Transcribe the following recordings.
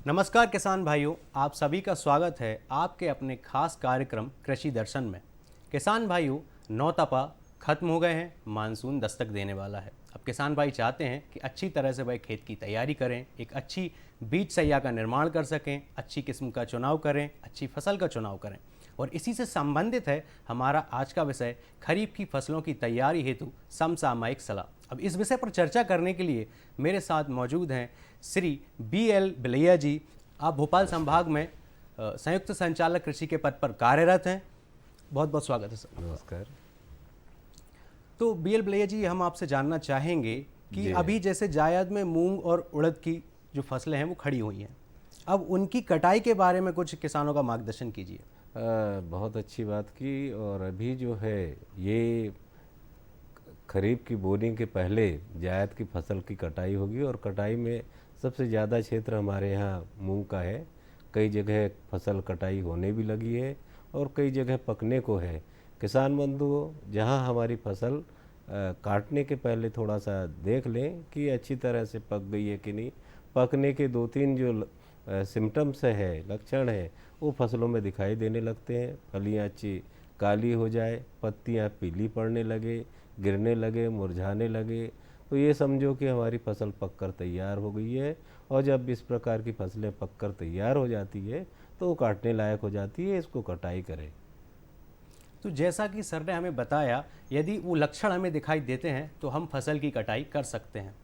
नमस्कार किसान भाइयों, आप सभी का स्वागत है आपके अपने खास कार्यक्रम कृषि दर्शन में। किसान भाइयों, नौतपा खत्म हो गए हैं, मानसून दस्तक देने वाला है। अब किसान भाई चाहते हैं कि अच्छी तरह से वह खेत की तैयारी करें, एक अच्छी बीज सैया का निर्माण कर सकें, अच्छी किस्म का चुनाव करें, अच्छी फसल का चुनाव करें। और इसी से संबंधित है हमारा आज का विषय, खरीफ की फसलों की तैयारी हेतु समसामयिक सलाह। अब इस विषय पर चर्चा करने के लिए मेरे साथ मौजूद हैं श्री BL बिलैया जी। आप भोपाल संभाग में संयुक्त संचालक कृषि के पद पर कार्यरत हैं। बहुत बहुत स्वागत है सर। नमस्कार तो BL बिलैया जी, हम आपसे जानना चाहेंगे कि जी। अभी जैसे जायद में मूंग और उड़द की जो फसलें हैं वो खड़ी हुई हैं, अब उनकी कटाई के बारे में कुछ किसानों का मार्गदर्शन कीजिए। बहुत अच्छी बात की। और अभी जो है ये खरीफ की बोनी के पहले जायद की फसल की कटाई होगी और कटाई में सबसे ज़्यादा क्षेत्र हमारे यहाँ मूंग का है। कई जगह फसल कटाई होने भी लगी है और कई जगह पकने को है। किसान बंधुओं, जहाँ हमारी फसल काटने के पहले थोड़ा सा देख लें कि अच्छी तरह से पक गई है कि नहीं। पकने के दो तीन जो सिम्टम्स है, लक्षण है, वो फसलों में दिखाई देने लगते हैं। फलियाँ अच्छी काली हो जाए, पत्तियाँ पीली पड़ने लगे, गिरने लगे, मुरझाने लगे, तो ये समझो कि हमारी फसल पककर तैयार हो गई है। और जब इस प्रकार की फसलें पककर तैयार हो जाती है तो वो काटने लायक हो जाती है, इसको कटाई करें। तो जैसा कि सर ने हमें बताया, यदि वो लक्षण हमें दिखाई देते हैं तो हम फसल की कटाई कर सकते हैं।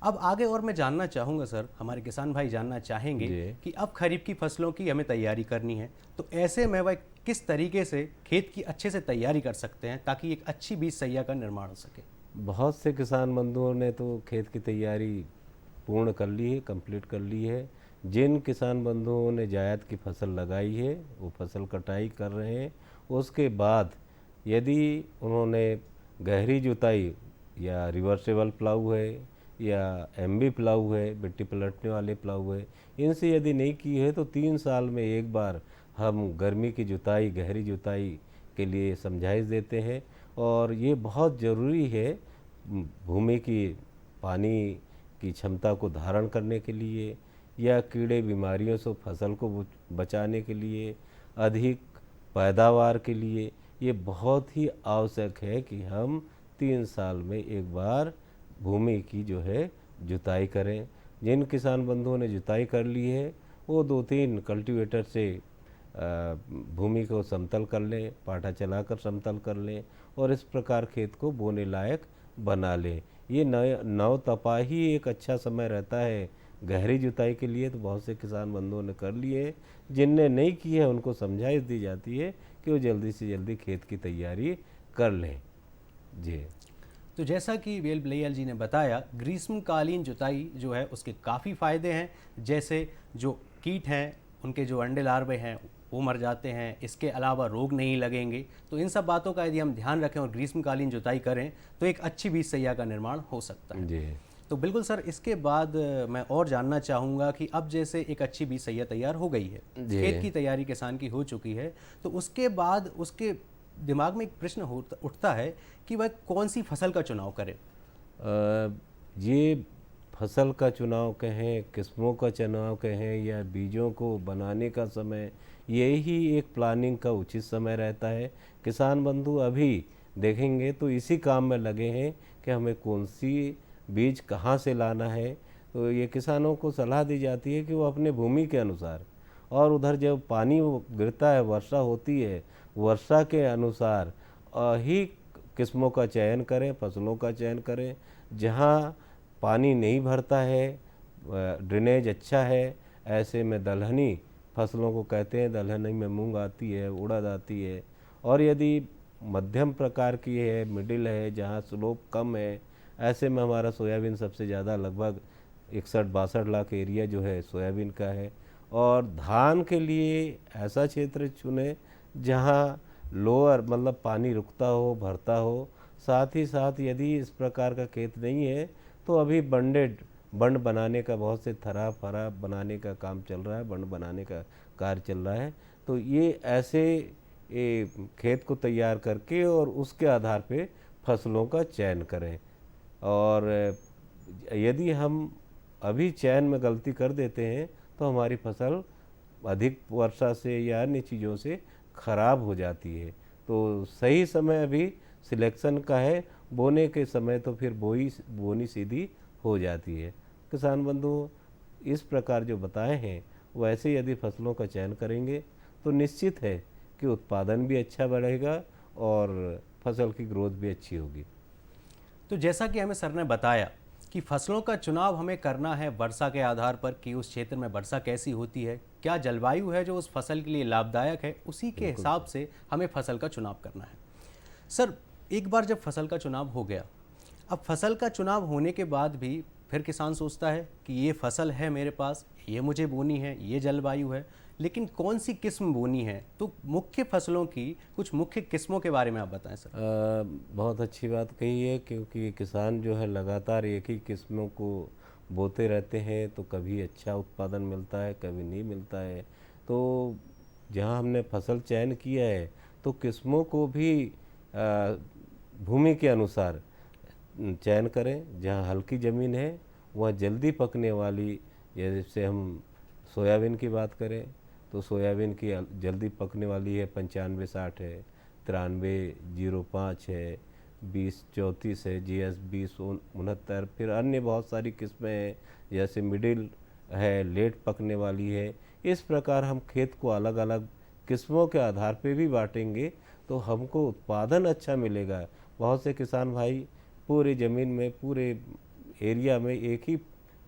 अब आगे और मैं जानना चाहूँगा सर, हमारे किसान भाई जानना चाहेंगे जी। कि अब खरीफ की फसलों की हमें तैयारी करनी है, तो ऐसे में वह किस तरीके से खेत की अच्छे से तैयारी कर सकते हैं ताकि एक अच्छी बीज सैया का निर्माण हो सके। बहुत से किसान बंधुओं ने तो खेत की तैयारी पूर्ण कर ली है, कंप्लीट कर ली है। जिन किसान बंधुओं ने जायद की फसल लगाई है वो फसल कटाई कर रहे हैं। उसके बाद यदि उन्होंने गहरी जुताई या रिवर्सेबल प्लाऊ है या एमबी प्लाऊ है, मिट्टी पलटने वाले प्लाऊ है, इनसे यदि नहीं की है तो 3 साल में एक बार हम गर्मी की जुताई, गहरी जुताई के लिए समझाइश देते हैं। और ये बहुत ज़रूरी है भूमि की पानी की क्षमता को धारण करने के लिए या कीड़े बीमारियों से फसल को बचाने के लिए, अधिक पैदावार के लिए ये बहुत ही आवश्यक है कि हम 3 साल में एक बार भूमि की जो है जुताई करें। जिन किसान बंधुओं ने जुताई कर ली है वो 2-3 कल्टीवेटर से भूमि को समतल कर लें, पाटा चलाकर समतल कर लें और इस प्रकार खेत को बोने लायक बना लें। ये नव तपा ही एक अच्छा समय रहता है गहरी जुताई के लिए, तो बहुत से किसान बंधुओं ने कर लिए। जिनने नहीं की है उनको समझाइश दी जाती है कि वो जल्दी से जल्दी खेत की तैयारी कर लें। जी। तो जैसा कि वेल ब्लेयल जी ने बताया, ग्रीष्मकालीन जुताई जो है उसके काफ़ी फ़ायदे हैं। जैसे जो कीट हैं, उनके जो अंडे लार्वे हैं वो मर जाते हैं, इसके अलावा रोग नहीं लगेंगे। तो इन सब बातों का यदि हम ध्यान रखें और ग्रीष्मकालीन जुताई करें तो एक अच्छी बीज सैया का निर्माण हो सकता है। जी। तो बिल्कुल सर, इसके बाद मैं और जानना चाहूँगा कि अब जैसे एक अच्छी बीज सैया तैयार हो गई है, जी। खेत की तैयारी किसान की हो चुकी है, तो उसके बाद उसके दिमाग में एक प्रश्न उठता है कि वह कौन सी फसल का चुनाव करे। ये फसल का चुनाव कहें, किस्मों का चुनाव कहें या बीजों को बनाने का समय, यही एक प्लानिंग का उचित समय रहता है। किसान बंधु अभी देखेंगे तो इसी काम में लगे हैं कि हमें कौन सी बीज कहाँ से लाना है। तो ये किसानों को सलाह दी जाती है कि वो अपने भूमि के अनुसार और उधर जब पानी वो गिरता है, वर्षा होती है, वर्षा के अनुसार ही किस्मों का चयन करें, फसलों का चयन करें। जहाँ पानी नहीं भरता है, ड्रेनेज अच्छा है, ऐसे में दलहनी फसलों को कहते हैं। दलहनी में मूंग आती है, उड़द आती है। और यदि मध्यम प्रकार की है, मिडिल है, जहाँ स्लोप कम है, ऐसे में हमारा सोयाबीन सबसे ज़्यादा, लगभग 61-62 लाख एरिया जो है सोयाबीन का है। और धान के लिए ऐसा क्षेत्र चुने जहाँ लोअर मतलब पानी रुकता हो, भरता हो। साथ ही साथ यदि इस प्रकार का खेत नहीं है तो अभी बंड बनाने का, बहुत से थरा फरा बनाने का काम चल रहा है, बंड बनाने का कार्य चल रहा है। तो ये ऐसे खेत को तैयार करके और उसके आधार पे फसलों का चयन करें। और यदि हम अभी चयन में गलती कर देते हैं तो हमारी फसल अधिक वर्षा से या अन्य चीज़ों से खराब हो जाती है। तो सही समय अभी सिलेक्शन का है, बोने के समय तो फिर बोनी सीधी हो जाती है। किसान बंधु इस प्रकार जो बताए हैं वैसे यदि फसलों का चयन करेंगे तो निश्चित है कि उत्पादन भी अच्छा बढ़ेगा और फसल की ग्रोथ भी अच्छी होगी। तो जैसा कि हमें सर ने बताया कि फसलों का चुनाव हमें करना है वर्षा के आधार पर कि उस क्षेत्र में वर्षा कैसी होती है, क्या जलवायु है जो उस फसल के लिए लाभदायक है, उसी के बिल्कुल हिसाब सर। से हमें फसल का चुनाव करना है। सर, एक बार जब फसल का चुनाव हो गया, अब फसल का चुनाव होने के बाद भी फिर किसान सोचता है कि ये फसल है मेरे पास, ये मुझे बोनी है, ये जलवायु है, लेकिन कौन सी किस्म बोनी है? तो मुख्य फसलों की कुछ मुख्य किस्मों के बारे में आप बताएं सर। बहुत अच्छी बात कही है, क्योंकि किसान जो है लगातार एक ही किस्मों को बोते रहते हैं, तो कभी अच्छा उत्पादन मिलता है, कभी नहीं मिलता है। तो जहाँ हमने फसल चयन किया है तो किस्मों को भी भूमि के अनुसार चयन करें। जहाँ हल्की ज़मीन है वहाँ जल्दी पकने वाली, जैसे हम सोयाबीन की बात करें तो सोयाबीन की जल्दी पकने वाली है 95-60 है, 93-05 है, 20-34 है, GS 20-69, फिर अन्य बहुत सारी किस्में हैं जैसे मिडिल है, लेट पकने वाली है। इस प्रकार हम खेत को अलग अलग किस्मों के आधार पे भी बांटेंगे तो हमको उत्पादन अच्छा मिलेगा। बहुत से किसान भाई पूरी ज़मीन में, पूरे एरिया में एक ही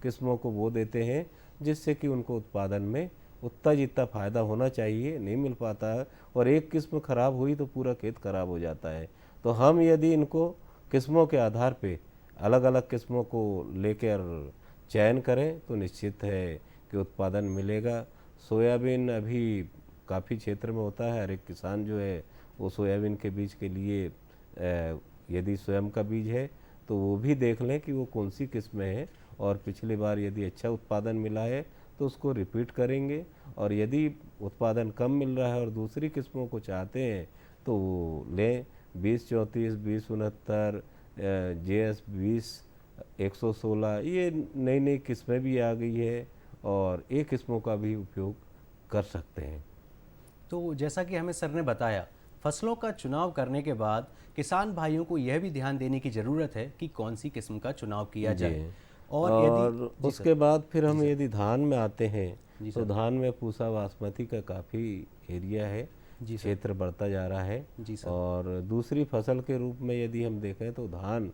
किस्मों को बो देते हैं, जिससे कि उनको उत्पादन में उतना जितना फ़ायदा होना चाहिए नहीं मिल पाता है, और एक किस्म खराब हुई तो पूरा खेत खराब हो जाता है। तो हम यदि इनको किस्मों के आधार पे अलग अलग किस्मों को लेकर चयन करें तो निश्चित है कि उत्पादन मिलेगा। सोयाबीन अभी काफ़ी क्षेत्र में होता है, हर एक किसान जो है वो सोयाबीन के बीज के लिए यदि स्वयं का बीज है तो वो भी देख लें कि वो कौन सी किस्में हैं, और पिछली बार यदि अच्छा उत्पादन मिला है तो उसको रिपीट करेंगे, और यदि उत्पादन कम मिल रहा है और दूसरी किस्मों को चाहते हैं तो वो लें। 20-34, 20-69, JS 20-116, ये नई नई किस्में भी आ गई है और ये किस्मों का भी उपयोग कर सकते हैं। तो जैसा कि हमें सर ने बताया, फसलों का चुनाव करने के बाद किसान भाइयों को यह भी ध्यान देने की ज़रूरत है कि कौन सी किस्म का चुनाव किया जी। जाए। और यदि और जी सर। उसके बाद फिर जी हम सर। यदि धान में आते हैं जी तो सर। धान में पूसा बासमती का काफ़ी एरिया है, जी सर। क्षेत्र बढ़ता जा रहा है। जी सर। और दूसरी फसल के रूप में यदि हम देखें तो धान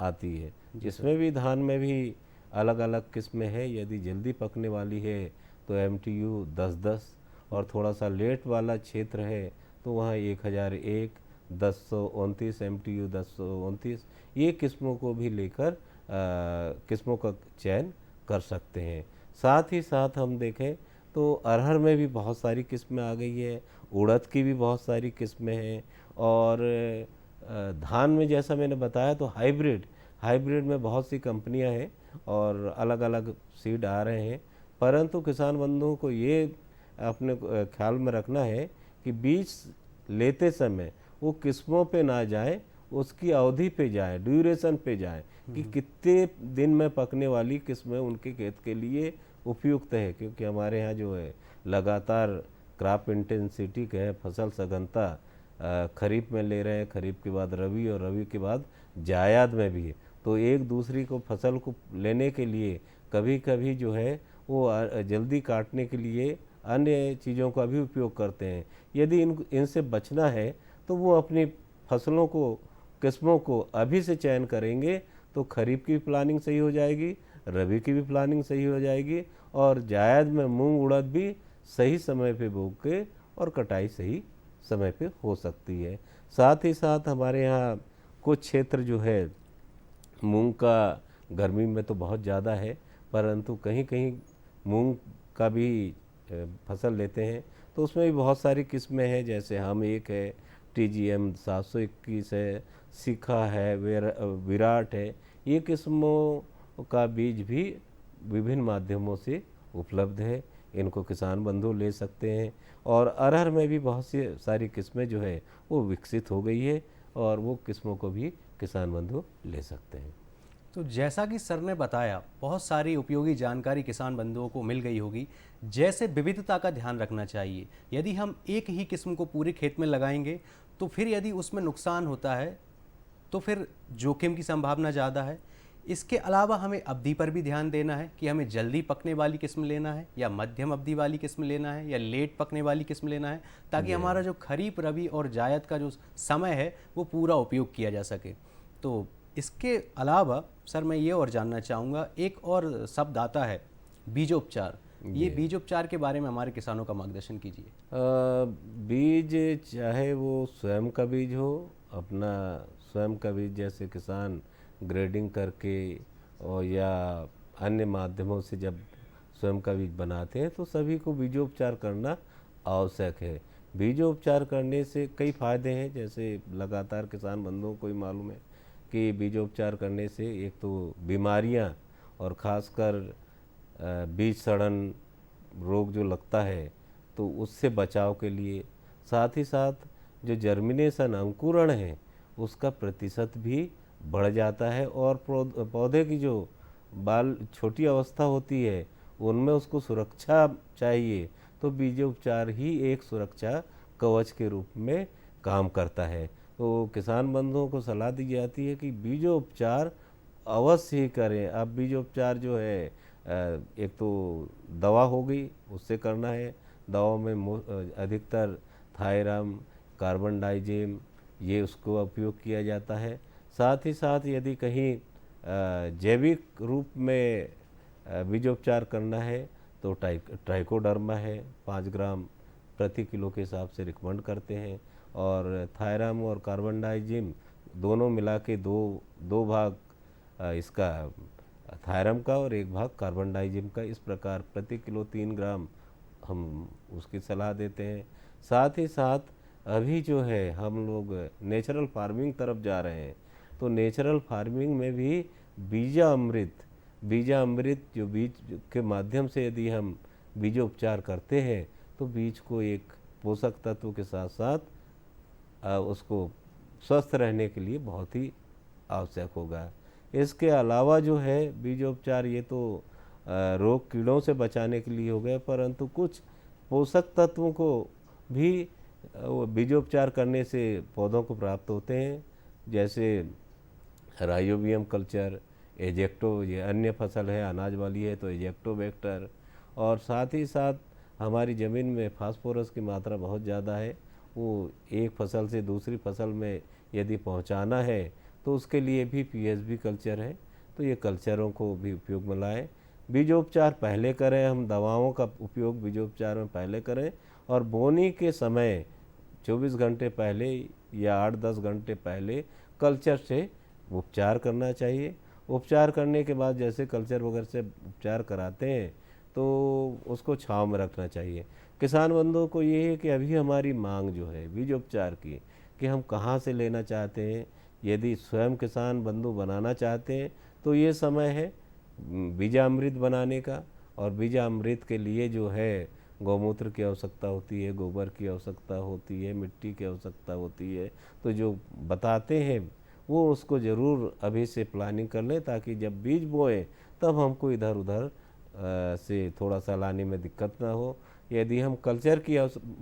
आती है। जी सर। इसमें भी धान में भी अलग अलग किस्में हैं। यदि जल्दी पकने वाली है तो MTU 10-10, और थोड़ा सा लेट वाला क्षेत्र है तो वहाँ 1001, 1029, MTU 1029, ये किस्मों को भी लेकर किस्मों का चयन कर सकते हैं। साथ ही साथ हम देखें तो अरहर में भी बहुत सारी किस्में आ गई है, उड़द की भी बहुत सारी किस्में हैं, और धान में जैसा मैंने बताया तो हाइब्रिड में बहुत सी कंपनियां हैं और अलग अलग सीड आ रहे हैं। परंतु किसान बंधुओं को ये अपने ख्याल में रखना है कि बीज लेते समय वो किस्मों पे ना जाए, उसकी अवधि पे जाए, ड्यूरेशन पे जाए कि कितने दिन में पकने वाली किस्में उनके खेत के लिए उपयुक्त है। क्योंकि हमारे यहाँ जो है लगातार क्रॉप इंटेंसिटी के है, फसल सघनता खरीफ में ले रहे हैं, खरीफ के बाद रबी और रबी के बाद जायद में भी है। तो एक दूसरी को फसल को लेने के लिए कभी कभी जो है वो जल्दी काटने के लिए अन्य चीज़ों का भी उपयोग करते हैं। यदि इनसे बचना है तो वो अपनी फसलों को, किस्मों को अभी से चयन करेंगे तो खरीफ की भी प्लानिंग सही हो जाएगी, रबी की भी प्लानिंग सही हो जाएगी, और जायद में मूंग उड़द भी सही समय पे बो के और कटाई सही समय पे हो सकती है। साथ ही साथ हमारे यहाँ कुछ क्षेत्र जो है मूंग का गर्मी में तो बहुत ज़्यादा है, परंतु कहीं कहीं मूंग का भी फसल लेते हैं, तो उसमें भी बहुत सारी किस्में हैं। जैसे हम एक है, TGM 721 है, शिखा है, विराट है। ये किस्मों का बीज भी विभिन्न माध्यमों से उपलब्ध है, इनको किसान बंधु ले सकते हैं। और अरहर में भी बहुत सी सारी किस्में जो है वो विकसित हो गई है, और वो किस्मों को भी किसान बंधु ले सकते हैं। तो जैसा कि सर ने बताया, बहुत सारी उपयोगी जानकारी किसान बंधुओं को मिल गई होगी। जैसे विविधता का ध्यान रखना चाहिए, यदि हम एक ही किस्म को पूरे खेत में लगाएंगे तो फिर यदि उसमें नुकसान होता है तो फिर जोखिम की संभावना ज़्यादा है। इसके अलावा हमें अवधि पर भी ध्यान देना है कि हमें जल्दी पकने वाली किस्म लेना है या मध्यम अवधि वाली किस्म लेना है या लेट पकने वाली किस्म लेना है, ताकि हमारा जो खरीफ, रबी और जायद का जो समय है वो पूरा उपयोग किया जा सके। तो इसके अलावा सर मैं ये और जानना चाहूँगा, एक और शब्द आता है बीजोपचार। ये बीजोपचार के बारे में हमारे किसानों का मार्गदर्शन कीजिए। बीज चाहे वो स्वयं का बीज हो, अपना स्वयं का बीज जैसे किसान ग्रेडिंग करके और या अन्य माध्यमों से जब स्वयं का बीज बनाते हैं तो सभी को बीजोपचार करना आवश्यक है। बीजोपचार करने से कई फायदे हैं, जैसे लगातार किसान बंधुओं को ही मालूम है कि बीजोपचार करने से एक तो बीमारियां और ख़ासकर बीज सड़न रोग जो लगता है तो उससे बचाव के लिए, साथ ही साथ जो जर्मिनेशन अंकुरण है उसका प्रतिशत भी बढ़ जाता है और पौधे की जो बाल छोटी अवस्था होती है उनमें उसको सुरक्षा चाहिए, तो बीजोपचार ही एक सुरक्षा कवच के रूप में काम करता है। तो किसान बंधुओं को सलाह दी जाती है कि बीजोपचार अवश्य ही करें। अब बीजोपचार जो है एक तो दवा हो गई, उससे करना है। दवाओं में अधिकतर थायराम, कार्बन डाइजेम ये उसको उपयोग किया जाता है। साथ ही साथ यदि कहीं जैविक रूप में बीजोपचार करना है तो ट्राइकोडर्मा है 5 ग्राम प्रति किलो के हिसाब से रिकमेंड करते हैं, और थायराम और कार्बन डाइजिम दोनों मिला के दो भाग इसका थायराम का और 1 भाग कार्बन डाइजिम का, इस प्रकार प्रति किलो 3 ग्राम हम उसकी सलाह देते हैं। साथ ही साथ अभी जो है हम लोग नेचुरल फार्मिंग तरफ जा रहे हैं, तो नेचुरल फार्मिंग में भी बीजामृत जो बीज के माध्यम से यदि हम बीजोपचार करते हैं तो बीज को एक पोषक तत्व के साथ साथ उसको स्वस्थ रहने के लिए बहुत ही आवश्यक होगा। इसके अलावा जो है बीजोपचार ये तो रोग कीड़ों से बचाने के लिए हो गया, परंतु कुछ पोषक तत्वों को भी बीजोपचार करने से पौधों को प्राप्त होते हैं, जैसे राइजोबियम कल्चर, एजेक्टो, ये अन्य फसल है अनाज वाली है तो एजेक्टोबैक्टर, और साथ ही साथ हमारी ज़मीन में फास्फोरस की मात्रा बहुत ज़्यादा है, वो एक फसल से दूसरी फसल में यदि पहुंचाना है तो उसके लिए भी पीएसबी कल्चर है, तो ये कल्चरों को भी उपयोग में लाएँ। बीजोपचार पहले करें, हम दवाओं का उपयोग बीजोपचार में पहले करें, और बोनी के समय 24 घंटे पहले या 8-10 घंटे पहले कल्चर से उपचार करना चाहिए। उपचार करने के बाद जैसे कल्चर वगैरह से उपचार कराते हैं तो उसको छांव में रखना चाहिए। किसान बंधुओं को ये है कि अभी हमारी मांग जो है बीजोपचार की, कि हम कहाँ से लेना चाहते हैं। यदि स्वयं किसान बंधु बनाना चाहते हैं तो ये समय है बीजामृत बनाने का, और बीजामृत के लिए जो है गौमूत्र की आवश्यकता होती है, गोबर की आवश्यकता होती है, मिट्टी की आवश्यकता होती है, तो जो बताते हैं वो उसको ज़रूर अभी से प्लानिंग कर लें, ताकि जब बीज बोएं तब हमको इधर उधर से थोड़ा सा लाने में दिक्कत ना हो। यदि हम कल्चर की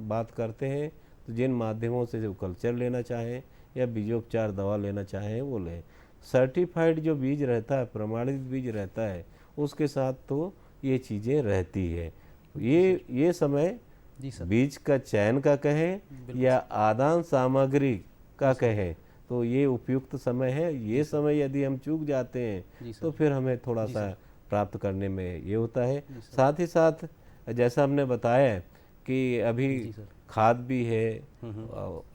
बात करते हैं तो जिन माध्यमों से जो कल्चर लेना चाहें या बीजोपचार दवा लेना चाहें वो लें। सर्टिफाइड जो बीज रहता है, प्रमाणित बीज रहता है, उसके साथ तो ये चीज़ें रहती है। ये समय बीज का चयन का कहें या आदान सामग्री का कहें तो ये उपयुक्त समय है। ये समय यदि हम चूक जाते हैं तो फिर हमें थोड़ा सा प्राप्त करने में ये होता है। साथ ही साथ जैसा हमने बताया कि अभी खाद भी है,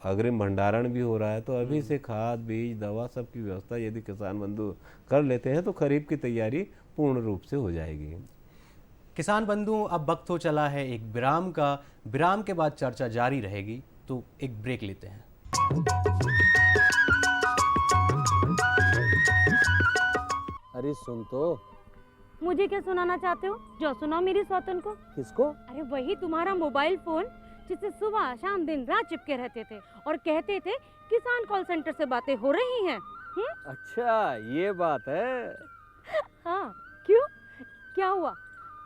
अग्रिम भंडारण भी हो रहा है, तो अभी से खाद, बीज, दवा सब की व्यवस्था यदि किसान बंधु कर लेते हैं तो खरीफ की तैयारी पूर्ण रूप से हो जाएगी। किसान बंधुओं, अब वक्त हो चला है एक विराम का। विराम के बाद चर्चा जारी रहेगी, तो एक ब्रेक लेते हैं। अरे सुन तो। मुझे क्या सुनाना चाहते हो? जो सुनाओ मेरी सौतन को। किसको? अरे वही तुम्हारा मोबाइल फोन जिससे सुबह शाम दिन रात चिपके रहते थे और कहते थे किसान कॉल सेंटर से बातें हो रही हैं। अच्छा ये बात है। हाँ, क्यों? क्या हुआ?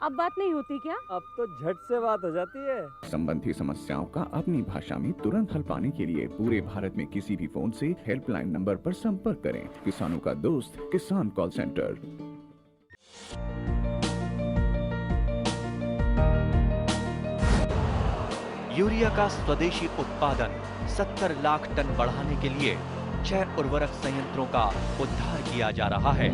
अब बात नहीं होती क्या? अब तो झट से बात हो जाती है। संबंधी समस्याओं का अपनी भाषा में तुरंत हल पाने के लिए पूरे भारत में किसी भी फोन से हेल्पलाइन नंबर पर संपर्क करें। किसानों का दोस्त किसान कॉल सेंटर। यूरिया का स्वदेशी उत्पादन 70 लाख टन बढ़ाने के लिए 6 उर्वरक संयंत्रों का उद्धार किया जा रहा है।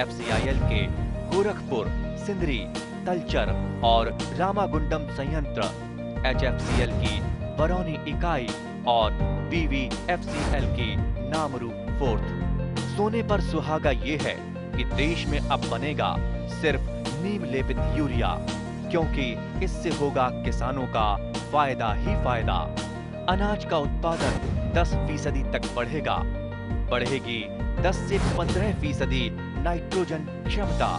FCIL के गोरखपुर, सिंदरी, तलचर और रामागुंडम संयंत्र, HFCL की बरौनी इकाई और BVFCL की नामरू फोर्थ। सोने पर सुहागा ये है कि देश में अब बनेगा सिर्फ नीम लेपित यूरिया, क्योंकि इससे होगा किसानों का फायदा ही फायदा। अनाज का उत्पादन 10% तक बढ़ेगा। बढ़ेगी 10 से 15% नाइट्रोजन क्षमता।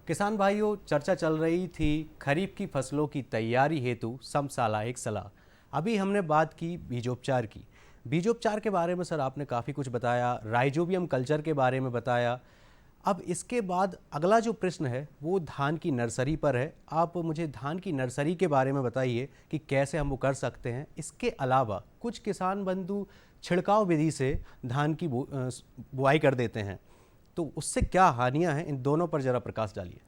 किसान भाइयों, चर्चा चल रही थी खरीफ की फसलों की तैयारी हेतु समसाला एक सलाह। अभी हमने बात की बीजोपचार की। बीजोपचार के बारे में सर आपने काफ़ी कुछ बताया, राइजोबियम कल्चर के बारे में बताया। अब इसके बाद अगला जो प्रश्न है वो धान की नर्सरी पर है। आप मुझे धान की नर्सरी के बारे में बताइए कि कैसे हम वो कर सकते हैं। इसके अलावा कुछ किसान बंधु छिड़काव विधि से धान की बुआई कर देते हैं, तो उससे क्या हानियां हैं, इन दोनों पर ज़रा प्रकाश डालिए।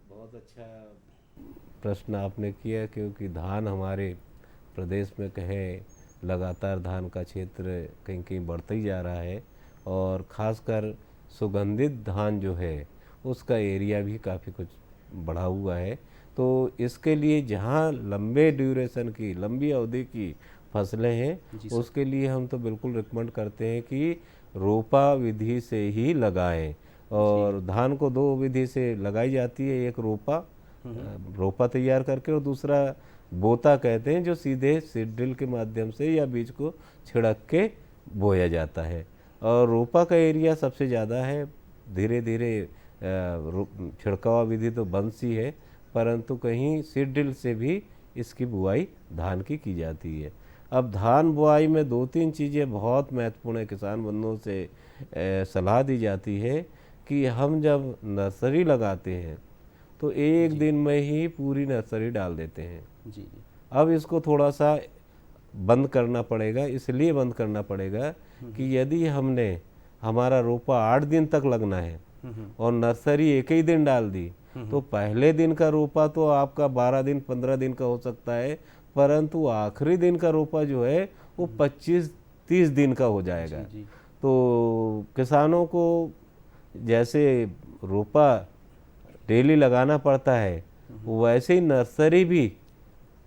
बहुत अच्छा प्रश्न आपने किया, क्योंकि धान हमारे प्रदेश में कहें लगातार धान का क्षेत्र कहीं कहीं बढ़ता ही जा रहा है, और ख़ासकर सुगंधित धान जो है उसका एरिया भी काफ़ी कुछ बढ़ा हुआ है। तो इसके लिए जहाँ लंबे ड्यूरेशन की, लंबी अवधि की फसलें हैं, उसके लिए हम तो बिल्कुल रिकमेंड करते हैं कि रोपा विधि से ही लगाएं। और धान को 2 विधि से लगाई जाती है, एक रोपा तैयार करके, और दूसरा बोता कहते हैं, जो सीधे सीड ड्रिल के माध्यम से या बीज को छिड़क के बोया जाता है। और रोपा का एरिया सबसे ज़्यादा है। धीरे धीरे छिड़काव विधि तो बंद सी है, परंतु कहीं सीड ड्रिल से भी इसकी बुआई धान की जाती है। अब धान बुआई में 2-3 चीज़ें बहुत महत्वपूर्ण है। किसान बंधुओं से सलाह दी जाती है कि हम जब नर्सरी लगाते हैं तो एक दिन में ही पूरी नर्सरी डाल देते हैं। जी। अब इसको थोड़ा सा बंद करना पड़ेगा। इसलिए बंद करना पड़ेगा कि यदि हमारा रोपा 8 दिन तक लगना है और नर्सरी एक ही दिन डाल दी, तो पहले दिन का रोपा तो आपका 12 दिन 15 दिन का हो सकता है, परंतु आखिरी दिन का रोपा जो है वो 25-30 दिन का हो जाएगा। तो किसानों को जैसे रोपा डेली लगाना पड़ता है, वैसे ही नर्सरी भी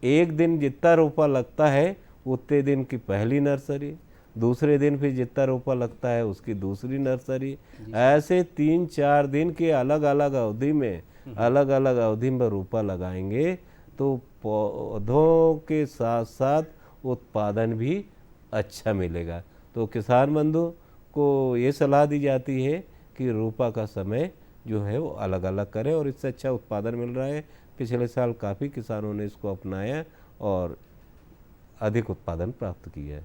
एक दिन जितना रोपा लगता है उतने दिन की पहली नर्सरी, दूसरे दिन फिर जितना रोपा लगता है उसकी दूसरी नर्सरी, ऐसे 3-4 दिन के अलग अलग अवधि में रोपा लगाएंगे तो पौधों के साथ साथ उत्पादन भी अच्छा मिलेगा। तो किसान बंधु को ये सलाह दी जाती है कि रोपा का समय जो है वो अलग अलग करें, और इससे अच्छा उत्पादन मिल रहा है। पिछले साल काफ़ी किसानों ने इसको अपनाया और अधिक उत्पादन प्राप्त किया है।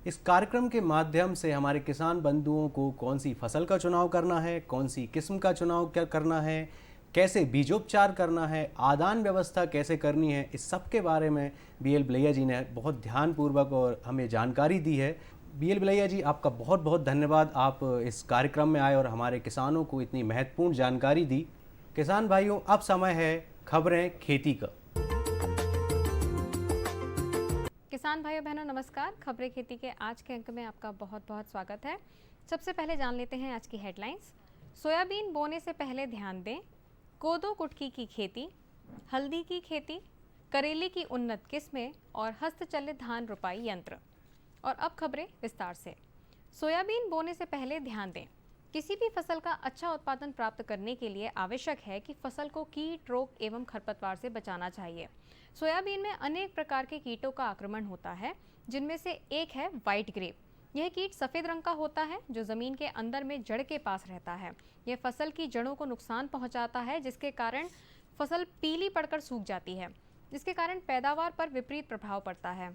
इस कार्यक्रम के माध्यम से हमारे किसान बंधुओं को कौन सी फसल का चुनाव करना है, कौन सी किस्म का चुनाव क्या करना है, कैसे बीजोपचार करना है, आदान व्यवस्था कैसे करनी है, इस सब के बारे में BL बलैया जी ने बहुत ध्यानपूर्वक और हमें जानकारी दी है। BL बलैया जी, आपका बहुत बहुत धन्यवाद। आप इस कार्यक्रम में आए और हमारे किसानों को इतनी महत्वपूर्ण जानकारी दी। किसान भाइयों, अब समय है खबरें खेती का। किसान भाइयों बहनों नमस्कार। खबरें खेती के आज के अंक में आपका बहुत बहुत स्वागत है। सबसे पहले जान लेते हैं आज की हेडलाइंस। सोयाबीन बोने से पहले ध्यान दें, कोदो कुटकी की खेती, हल्दी की खेती, करेले की उन्नत किस्में और हस्तचलित धान रुपाई यंत्र। और अब खबरें विस्तार से। सोयाबीन बोने से पहले ध्यान दें, किसी भी फसल का अच्छा उत्पादन प्राप्त करने के लिए आवश्यक है कि फसल को कीट, रोग एवं खरपतवार से बचाना चाहिए। सोयाबीन में अनेक प्रकार के कीटों का आक्रमण होता है, जिनमें से एक है व्हाइट ग्रेप। यह कीट सफ़ेद रंग का होता है जो ज़मीन के अंदर में जड़ के पास रहता है। यह फसल की जड़ों को नुकसान पहुंचाता है, जिसके कारण फसल पीली पड़कर सूख जाती है। जिसके कारण पैदावार पर विपरीत प्रभाव पड़ता है।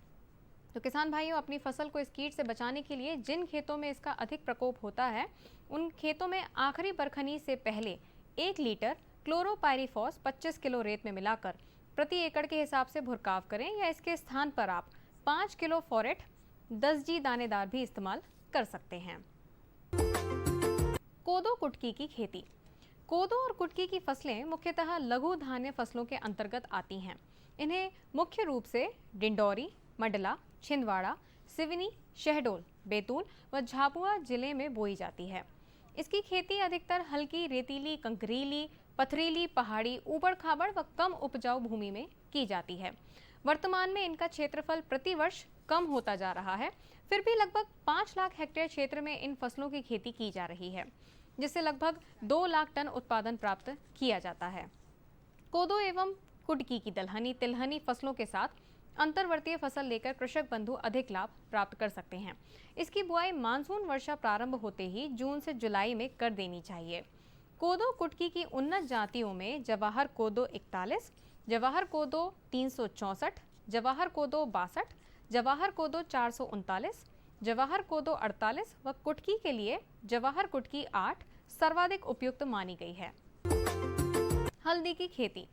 तो किसान भाइयों, अपनी फसल को इस कीट से बचाने के लिए जिन खेतों में इसका अधिक प्रकोप होता है, उन खेतों में आखिरी बरखनी से पहले 1 लीटर क्लोरोपाइरीफॉस 25 किलो रेत में मिलाकर प्रति एकड़ के हिसाब से भुरकाव करें, या इसके स्थान पर आप 5 किलो फॉरेट 10G दानेदार भी इस्तेमाल कर सकते हैं। कोदो कुटकी की खेती। कोदो और कुटकी की फसलें मुख्यतः लघु धान्य फसलों के अंतर्गत आती हैं। इन्हें मुख्य रूप से डिंडौरी, मंडला, छिंदवाड़ा, सिवनी, शहडोल, बैतूल व झाबुआ जिले में बोई जाती है। इसकी खेती अधिकतर हल्की रेतीली, कंकरीली, पथरीली, पहाड़ी, ऊबड़ खाबड़ व कम उपजाऊ भूमि में की जाती है। वर्तमान में इनका क्षेत्रफल प्रति वर्ष कम होता जा रहा है, फिर भी लगभग 5 लाख हेक्टेयर क्षेत्र में इन फसलों की खेती की जा रही है, जिससे लगभग 2 लाख टन उत्पादन प्राप्त किया जाता है। कोदो एवं कुटकी की दलहनी, तिलहनी फसलों के साथ अंतर्वर्तीय फसल लेकर कृषक बंधु अधिक लाभ प्राप्त कर सकते हैं। इसकी बुआई मानसून वर्षा प्रारंभ होते ही जून से जुलाई में कर देनी चाहिए। कोदो कुटकी की उन्नत जातियों में जवाहर कोदो 41, जवाहर कोदो 364, जवाहर कोदो 62, जवाहर कोदो 439, जवाहर कोदो 48 व कुटकी के लिए जवाहर कुटकी 8 सर्वाधिक उपयुक्त मानी गई है। हल्दी की खेती।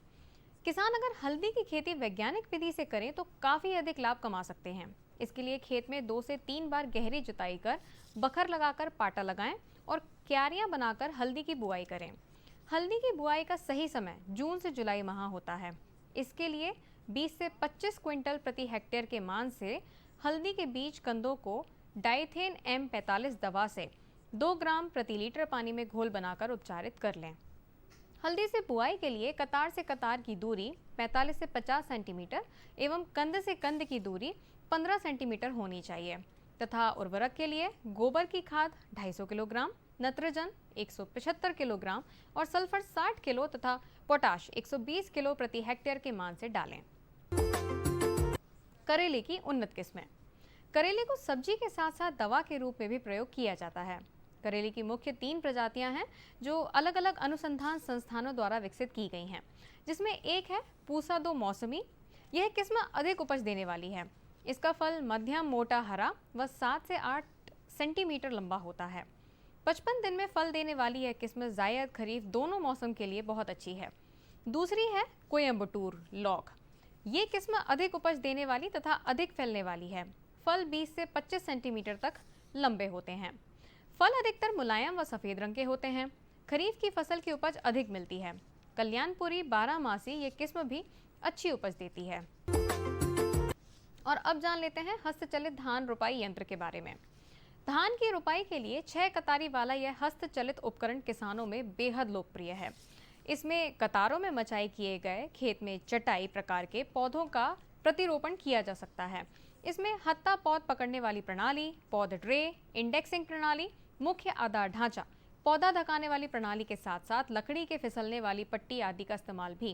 किसान अगर हल्दी की खेती वैज्ञानिक विधि से करें तो काफ़ी अधिक लाभ कमा सकते हैं। इसके लिए खेत में 2 से 3 बार गहरी जुताई कर बखर लगाकर पाटा लगाएं और क्यारियां बनाकर हल्दी की बुआई करें। हल्दी की बुआई का सही समय जून से जुलाई माह होता है। इसके लिए 20 से 25 क्विंटल प्रति हेक्टेयर के मान से हल्दी के बीज कंदों को डाइथेन M45 दवा से 2 ग्राम प्रति लीटर पानी में घोल बनाकर उपचारित कर लें। हल्दी से बुआई के लिए कतार से कतार की दूरी 45 से 50 सेंटीमीटर एवं कंद से कंद की दूरी 15 सेंटीमीटर होनी चाहिए तथा उर्वरक के लिए गोबर की खाद 250 किलोग्राम, नत्रजन 175 किलोग्राम और सल्फर 60 किलो तथा पोटाश 120 किलो प्रति हेक्टेयर के मान से डालें। करेले की उन्नत किस्में। करेले को सब्जी के साथ साथ दवा के रूप में भी प्रयोग किया जाता है। करेले की मुख्य 3 प्रजातियां हैं जो अलग अलग अनुसंधान संस्थानों द्वारा विकसित की गई हैं, जिसमें एक है पूसा 2 मौसमी। यह किस्म अधिक उपज देने वाली है। इसका फल मध्यम मोटा हरा व 7 से 8 सेंटीमीटर लंबा होता है। 55 दिन में फल देने वाली यह किस्म जायद खरीफ दोनों मौसम के लिए बहुत अच्छी है। दूसरी है कोयम्बटूर लॉग। ये किस्म अधिक उपज देने वाली तथा अधिक फैलने वाली है। फल 20 से 25 सेंटीमीटर तक लंबे होते हैं। फल अधिकतर मुलायम व सफ़ेद रंग के होते हैं। खरीफ की फसल की उपज अधिक मिलती है। कल्याणपुरी 12 मासी ये किस्म भी अच्छी उपज देती है। और अब जान लेते हैं हस्तचलित धान रुपाई यंत्र के बारे में। धान की रुपाई के लिए 6 कतारी वाला यह हस्तचलित उपकरण किसानों में बेहद लोकप्रिय है। इसमें कतारों में मचाई किए गए खेत में चटाई प्रकार के पौधों का प्रतिरोपण किया जा सकता है। इसमें हत्ता पौध पकड़ने वाली प्रणाली, पौध ट्रे, इंडेक्सिंग प्रणाली, मुख्य आधार ढांचा, पौधा ढकाने वाली प्रणाली के साथ साथ लकड़ी के फिसलने वाली पट्टी आदि का इस्तेमाल भी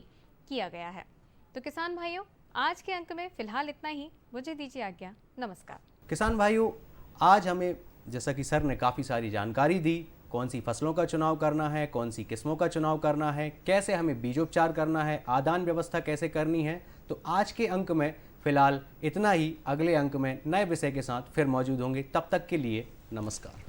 किया गया है। तो किसान भाइयों, आज के अंक में फिलहाल इतना ही। मुझे दीजिए आज्ञा। नमस्कार। किसान भाइयों, आज हमें जैसा कि सर ने काफ़ी सारी जानकारी दी, कौन सी फसलों का चुनाव करना है, कौन सी किस्मों का चुनाव करना है, कैसे हमें बीजोपचार करना है, आदान व्यवस्था कैसे करनी है। तो आज के अंक में फिलहाल इतना ही। अगले अंक में नए विषय के साथ फिर मौजूद होंगे। तब तक के लिए नमस्कार।